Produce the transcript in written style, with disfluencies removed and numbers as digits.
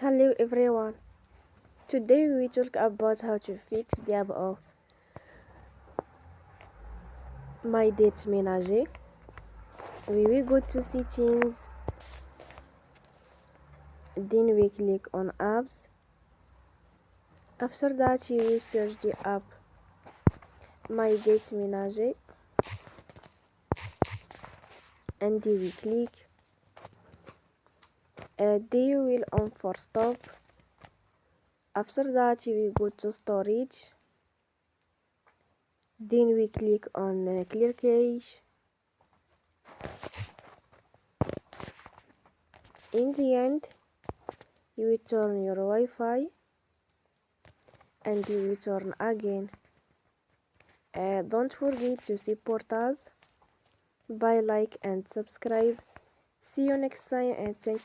Hello everyone. Today we talk about how to fix the app of My Date Ménager. We will go to settings, then we click on apps. After that you will search the app My Date Ménager and you will click. Then you will on for stop. After that you will go to storage. Then we click on clear cache. In the end, you will turn your Wi-Fi and you will turn again. Don't forget to support us by like and subscribe. See you next time and thank you.